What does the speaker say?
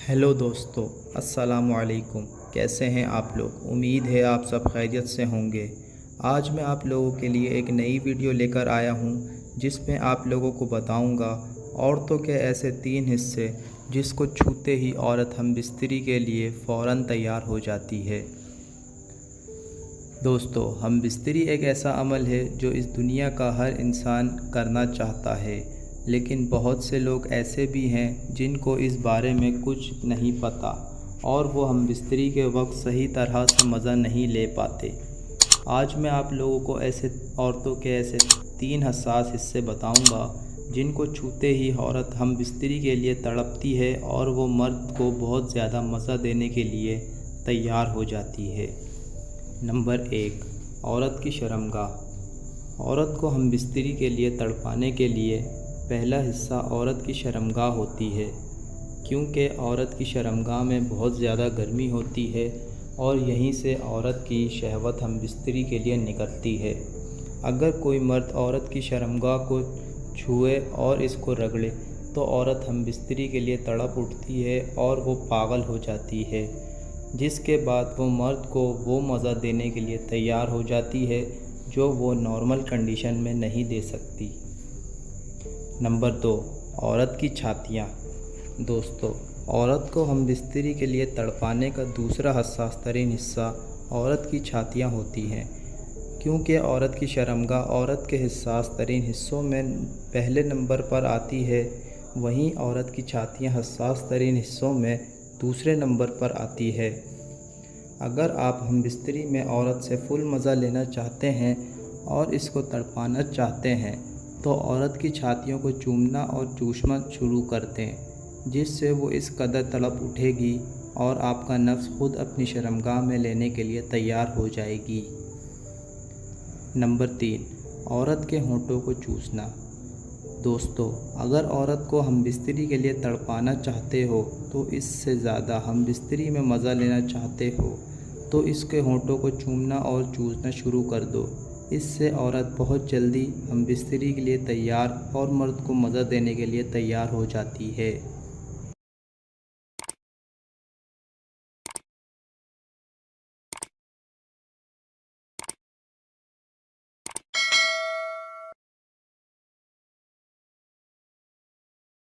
Hello दोस्तों, अस्सलाम वालेकुम। कैसे हैं आप लोग? उम्मीद है आप सब खैरियत से होंगे। आज मैं आप लोगों के लिए एक नई वीडियो लेकर आया हूं, जिसमें आप लोगों को बताऊंगा औरतों के ऐसे 3 हिस्से जिसको छूते ही औरत हम बिस्तरी के लिए फ़ौरन तैयार हो जाती है। दोस्तों, हम बिस्तरी एक ऐसा अमल है जो इस दुनिया का हर इंसान करना चाहता है, लेकिन बहुत से लोग ऐसे भी हैं जिनको इस बारे में कुछ नहीं पता और वो हम बिस्तरी के वक्त सही तरह से मज़ा नहीं ले पाते। आज मैं आप लोगों को ऐसे औरतों के ऐसे 3 हसास हिस्से बताऊंगा जिनको छूते ही औरत हम बिस्तरी के लिए तड़पती है और वो मर्द को बहुत ज़्यादा मज़ा देने के लिए तैयार हो जाती है। नंबर 1, औरत की शर्मगाह। औरत को हम बिस्तरी के लिए तड़पाने के लिए पहला हिस्सा औरत की शर्मगाह होती है, क्योंकि औरत की शर्मगाह में बहुत ज़्यादा गर्मी होती है और यहीं से औरत की शहवत हम बिस्तरी के लिए निकलती है। अगर कोई मर्द औरत की शर्मगाह को छुए और इसको रगड़े तो औरत हम बिस्तरी के लिए तड़प उठती है और वो पागल हो जाती है, जिसके बाद वो मर्द को वो मज़ा देने के लिए तैयार हो जाती है जो वो नॉर्मल कंडीशन में नहीं दे सकती। नंबर 2, औरत की छातियाँ। दोस्तों, औरत को हम बिस्तरी के लिए तड़पाने का दूसरा हसास तरीन हिस्सा औरत की छातियाँ होती हैं, क्योंकि औरत की शर्मगाह औरत के हसास तरीन हिस्सों में पहले नंबर पर आती है, वहीं औरत की छातियाँ हसास तरीन हिस्सों में दूसरे नंबर पर आती है। अगर आप हम बिस्तरी में औरत से फुल मज़ा लेना चाहते हैं और इसको तड़पाना चाहते हैं तो औरत की छातियों को चूमना और चूसना शुरू कर दें, जिससे वो इस कदर तड़प उठेगी और आपका नफ्स खुद अपनी शर्मगाह में लेने के लिए तैयार हो जाएगी। नंबर 3, औरत के होंठों को चूसना। दोस्तों, अगर औरत को हम बिस्तरी के लिए तड़पाना चाहते हो तो इससे ज़्यादा हम बिस्तरी में मज़ा लेना चाहते हो तो इसके होंठों को चूमना और चूसना शुरू कर दो। इससे औरत बहुत जल्दी हम बिस्तरी के लिए तैयार और मर्द को मज़ा देने के लिए तैयार हो जाती है।